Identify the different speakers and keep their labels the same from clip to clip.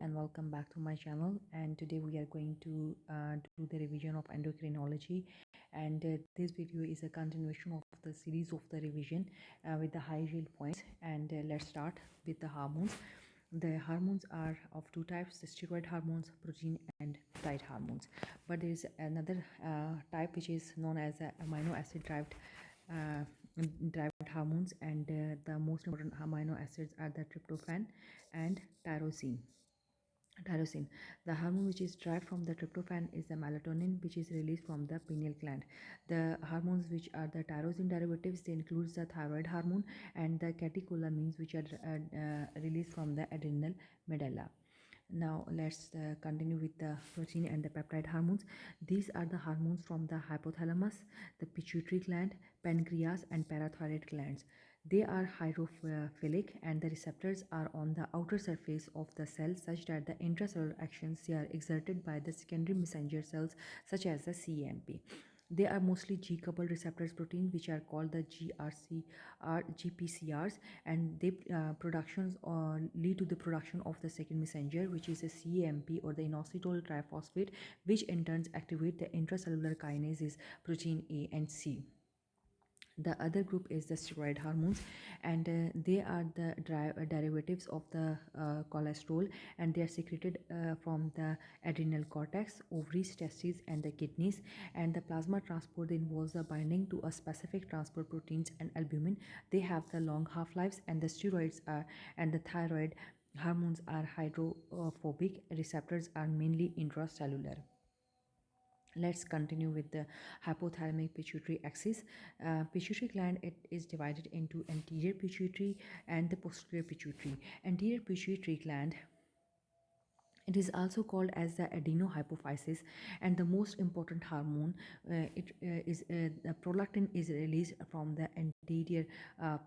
Speaker 1: and welcome back to my channel. And today we are going to do the revision of endocrinology, and this video is a continuation of the series of the revision with the high yield points. And let's start with the hormones. The hormones are of two types: the steroid hormones, protein and peptide hormones. But there is another type which is known as amino acid uh, derived hormones, and the most important amino acids are the tryptophan and tyrosine. The hormone which is derived from the tryptophan is the melatonin, which is released from the pineal gland. The hormones which are the tyrosine derivatives, they includes the thyroid hormone and the catecholamines, which are released from the adrenal medulla. Now let's continue with the protein and the peptide hormones. These are the hormones from the hypothalamus, the pituitary gland, pancreas and parathyroid glands. They are hydrophilic, and the receptors are on the outer surface of the cell, such that the intracellular actions they are exerted by the secondary messenger cells such as the CMP. They are mostly G-coupled receptors protein, which are called the GPCRs, and they productions lead to the production of the second messenger, which is a CAMP or the inositol triphosphate, which in turn activate the intracellular kinases protein A and C. The other group is the steroid hormones, and they are the derivatives of the cholesterol, and they are secreted from the adrenal cortex, ovaries, testes and the kidneys. And the plasma transport involves the binding to a specific transport proteins and albumin. They have the long half-lives, and the steroids are and the thyroid hormones are hydrophobic. Receptors are mainly intracellular. Let's continue with the hypothalamic pituitary axis. Pituitary gland, it is divided into anterior pituitary and the posterior pituitary. Anterior pituitary gland, it is also called as the adenohypophysis, and the most important hormone the prolactin is released from the anterior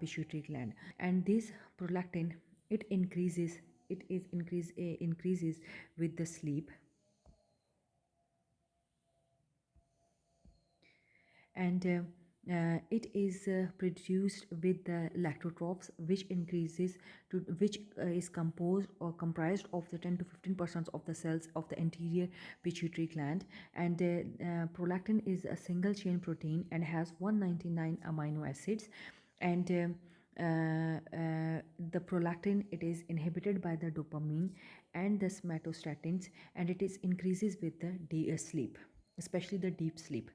Speaker 1: pituitary gland, and this prolactin, it increases with the sleep, and it is produced with the lactotrophs, which increases to which is composed or comprised of the 10 to 15% of the cells of the anterior pituitary gland. And prolactin is a single chain protein and has 199 amino acids. And the prolactin, it is inhibited by the dopamine and the somatostatins, and it is increases with the sleep, especially the deep sleep.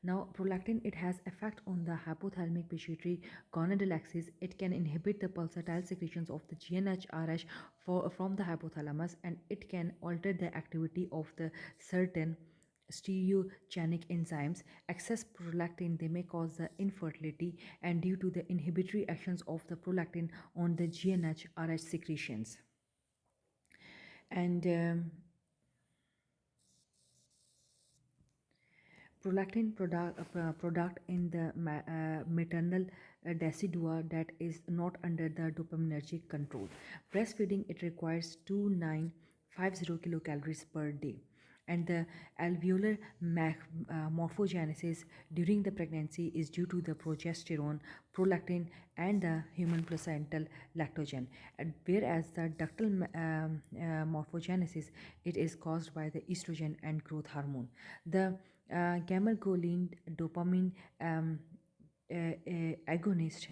Speaker 1: Now, prolactin, it has effect on the hypothalamic pituitary gonadal axis. It can inhibit the pulsatile secretions of the GnRH from the hypothalamus, and it can alter the activity of the certain stereogenic enzymes. Excess prolactin, they may cause the infertility, and due to the inhibitory actions of the prolactin on the GnRH secretions. And prolactin product in the maternal decidua that is not under the dopaminergic control. Breastfeeding, it requires 2950 kilocalories per day, and the alveolar morphogenesis during the pregnancy is due to the progesterone, prolactin and the human placental lactogen, and whereas the ductal morphogenesis, it is caused by the estrogen and growth hormone. The gamergoline dopamine agonist,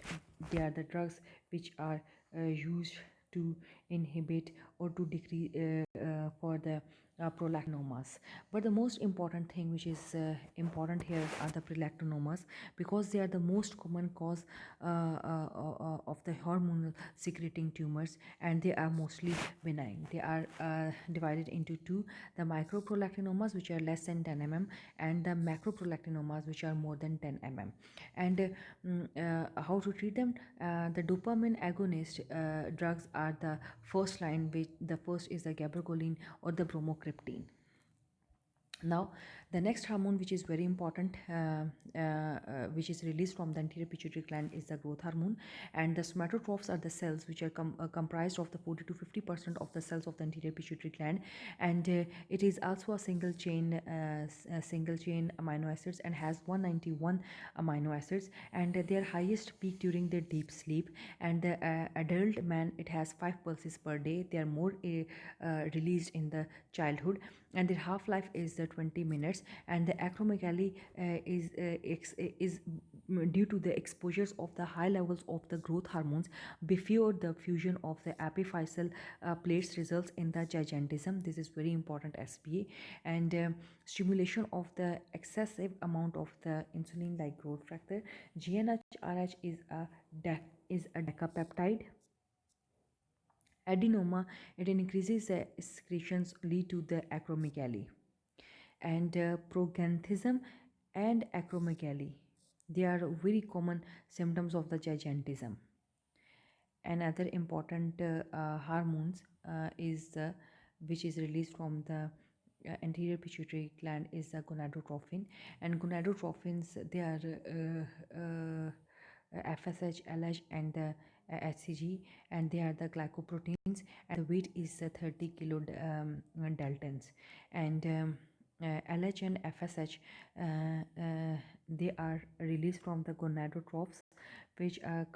Speaker 1: they are the drugs which are used to inhibit or to decrease for the prolactinomas. But the most important thing which is important here are the prolactinomas, because they are the most common cause of the hormonal secreting tumors, and they are mostly benign. They are divided into two: the microprolactinomas, which are less than 10 mm, and the macroprolactinomas, which are more than 10 mm. And how to treat them? The dopamine agonist drugs are the first line, which the first is the gabapentin or the bromocriptine. Now, the next hormone, which is very important, which is released from the anterior pituitary gland, is the growth hormone. And the somatotrophs are the cells which are comprised of the 40 to 50% of the cells of the anterior pituitary gland, and it is also a single chain amino acids and has 191 amino acids, and their highest peak during their deep sleep. And the adult man, it has 5 pulses per day. They are more released in the childhood, and their half life is 20 minutes. And the acromegaly is due to the exposures of the high levels of the growth hormones before the fusion of the epiphyseal plates results in the gigantism. This is very important SPA. And stimulation of the excessive amount of the insulin like growth factor. GnRH is a decapeptide adenoma. It increases the excretions, lead to the acromegaly. And prognathism and acromegaly, they are very common symptoms of the gigantism. And other important hormones is which is released from the anterior pituitary gland is the gonadotrophin. And gonadotrophins, they are FSH, LH, and the HCG, and they are the glycoproteins, and the weight is 30 kilo daltons. And LH and FSH, they are released from the gonadotrophs, which are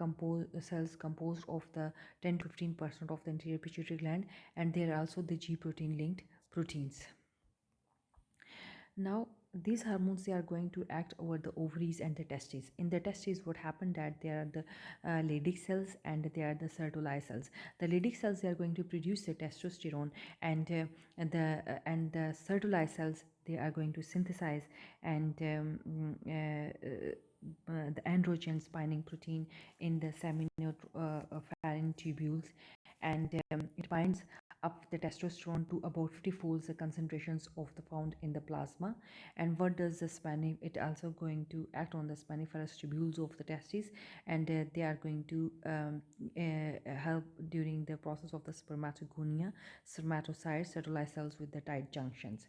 Speaker 1: cells composed of the 10 to 15% of the anterior pituitary gland, and they are also the G protein linked proteins. Now, these hormones, they are going to act over the ovaries and the testes. In the testes, what happened that there are the Leydig cells and there are the Sertoli cells. The Leydig cells, they are going to produce the testosterone, and the Sertoli cells, they are going to synthesize and the androgen binding protein in the seminopharyngeal tubules, and it binds up the testosterone to about 50 folds the concentrations of the found in the plasma. And what does the it also going to act on the spiniferous tubules of the testes, and they are going to help during the process of the spermatogonia, spermatocytes, Sertoli cells with the tight junctions.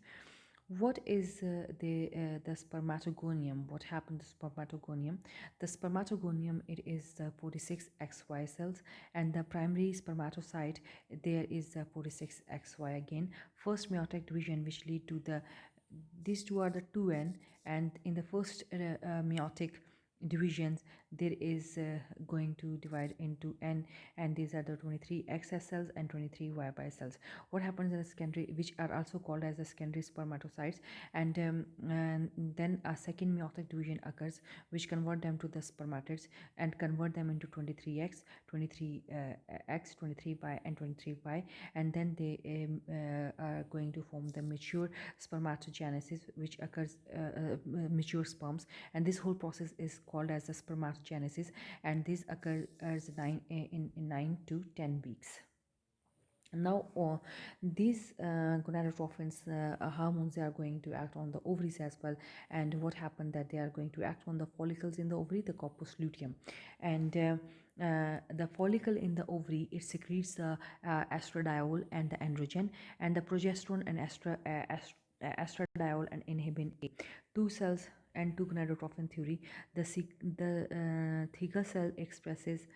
Speaker 1: What is the spermatogonium? What happened to spermatogonium? The spermatogonium, it is the 46XY cells, and the primary spermatocyte, there is the 46XY again. First meiotic division, which lead to the, these two are the 2N, and in the first meiotic divisions, there is going to divide into N, and these are the 23 XS cells and 23 YY cells. What happens in the secondary, which are also called as the secondary spermatocytes, and then a second meiotic division occurs, which convert them to the spermatids and convert them into 23X, 23X, 23Y, and 23Y, and then they are going to form the mature spermatogenesis, which occurs mature sperms, and this whole process is called as the spermatogenesis, and this occurs in 9 to 10 weeks. Now, these gonadotrophins hormones, they are going to act on the ovaries as well. And what happened that they are going to act on the follicles in the ovary, the corpus luteum. And the follicle in the ovary, it secretes the estradiol and the androgen, and the progesterone and estradiol and inhibin A. Two cells and two gonadotrophin theory. The theca cell expresses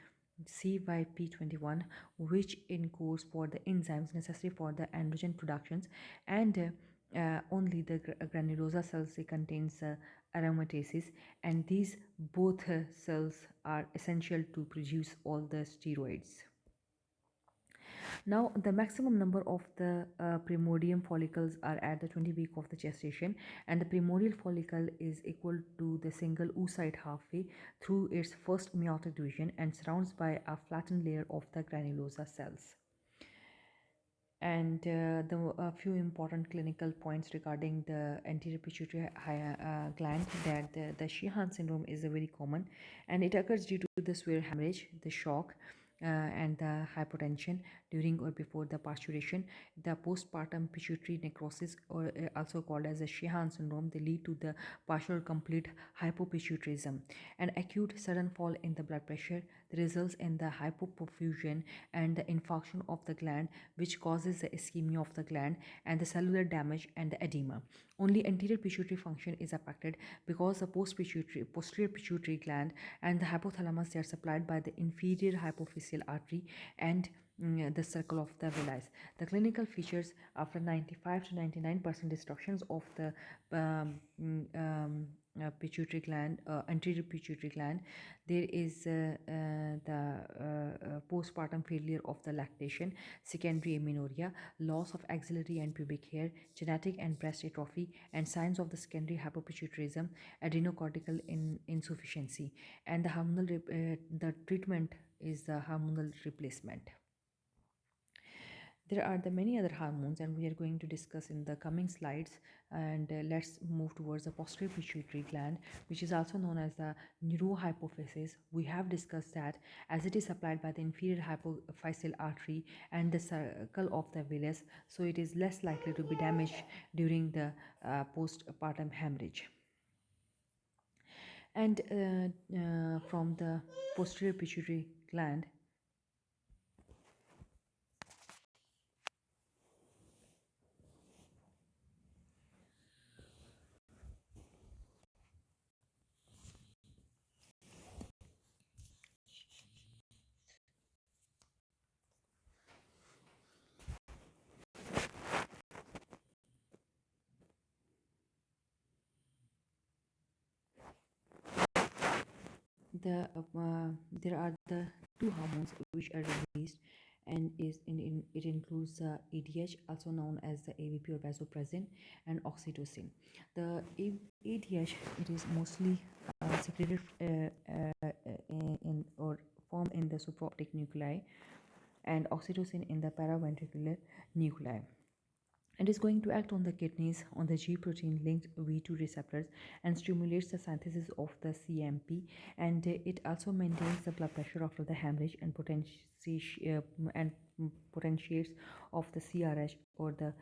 Speaker 1: CYP21, which encodes for the enzymes necessary for the androgen productions, and only the granulosa cells, they contains aromatases, and these both cells are essential to produce all the steroids. Now, the maximum number of the primordial follicles are at the 20 week of the gestation, and the primordial follicle is equal to the single oocyte halfway through its first meiotic division and surrounded by a flattened layer of the granulosa cells. And a few important clinical points regarding the anterior pituitary gland, that the Sheehan syndrome is a very common, and it occurs due to the severe hemorrhage, the shock, and the hypotension during or before the parturition. The postpartum pituitary necrosis, or also called as the Sheehan syndrome, they lead to the partial complete hypopituitarism. An acute sudden fall in the blood pressure, results in the hypoperfusion and the infarction of the gland, which causes the ischemia of the gland and the cellular damage and the edema. Only anterior pituitary function is affected because the posterior pituitary gland and the hypothalamus, they are supplied by the inferior hypophyseal artery and the circle of the villi. The clinical features: after 95 to 99% destructions of the pituitary gland, anterior pituitary gland, there is the postpartum failure of the lactation, secondary amenorrhea, loss of axillary and pubic hair, genetic and breast atrophy, and signs of the secondary hypopituitarism, adrenocortical insufficiency, and the treatment is the hormonal replacement. There are the many other hormones, and we are going to discuss in the coming slides. And let's move towards the posterior pituitary gland, which is also known as the neurohypophysis. We have discussed that as it is supplied by the inferior hypophyseal artery and the circle of the villus, so it is less likely to be damaged during the postpartum hemorrhage. And from the posterior pituitary gland, there are the two hormones which are released, and it includes the ADH, also known as the AVP or vasopressin, and oxytocin. The ADH, it is mostly secreted in or formed in the supraoptic nuclei, and oxytocin in the paraventricular nuclei. It is going to act on the kidneys on the G protein linked V2 receptors and stimulates the synthesis of the CMP, and it also maintains the blood pressure after the hemorrhage and potentiates of the CRH or the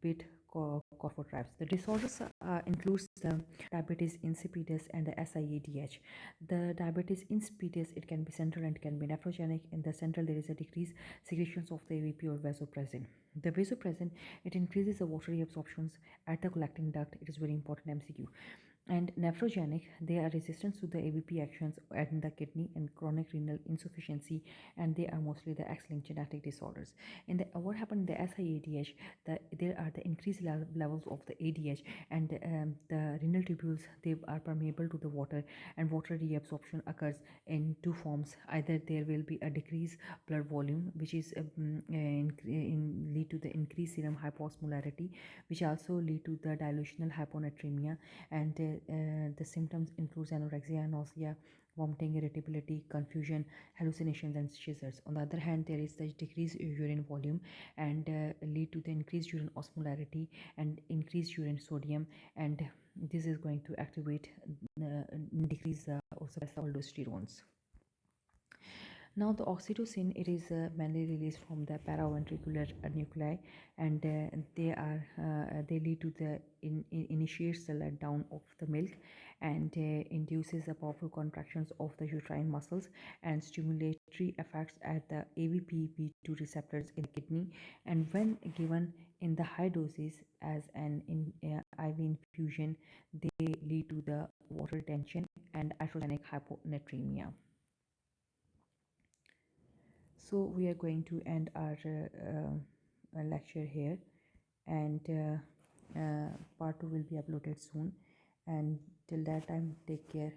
Speaker 1: bit corphotripes. The disorders includes the diabetes insipidus and the SIADH. The diabetes insipidus, it can be central and can be nephrogenic. In the central, there is a decreased secretions of the AVP or vasopressin. The vasopressin, it increases the watery absorptions at the collecting duct. It is very important MCQ. And nephrogenic, they are resistant to the AVP actions in the kidney and chronic renal insufficiency, and they are mostly the X-linked genetic disorders. In the what happened in the SIADH, there are the increased levels of the ADH, and the renal tubules, they are permeable to the water, and water reabsorption occurs in two forms. Either there will be a decreased blood volume, which is lead to the increased serum hyposmolarity, which also lead to the dilutional hyponatremia, and the symptoms include anorexia, nausea, vomiting, irritability, confusion, hallucinations, and seizures. On the other hand, there is the decreased urine volume and lead to the increased urine osmolarity and increased urine sodium, and this is going to activate decrease or suppress the aldosterones. Now the oxytocin, it is mainly released from the paraventricular nuclei, and they lead to the initiates the letdown of the milk, and induces the powerful contractions of the uterine muscles and stimulatory effects at the AVP-B2 receptors in the kidney, and when given in the high doses as an IV infusion, they lead to the water retention and iatrogenic hyponatremia. So we are going to end our lecture here, and part 2 will be uploaded soon, and till that time, take care.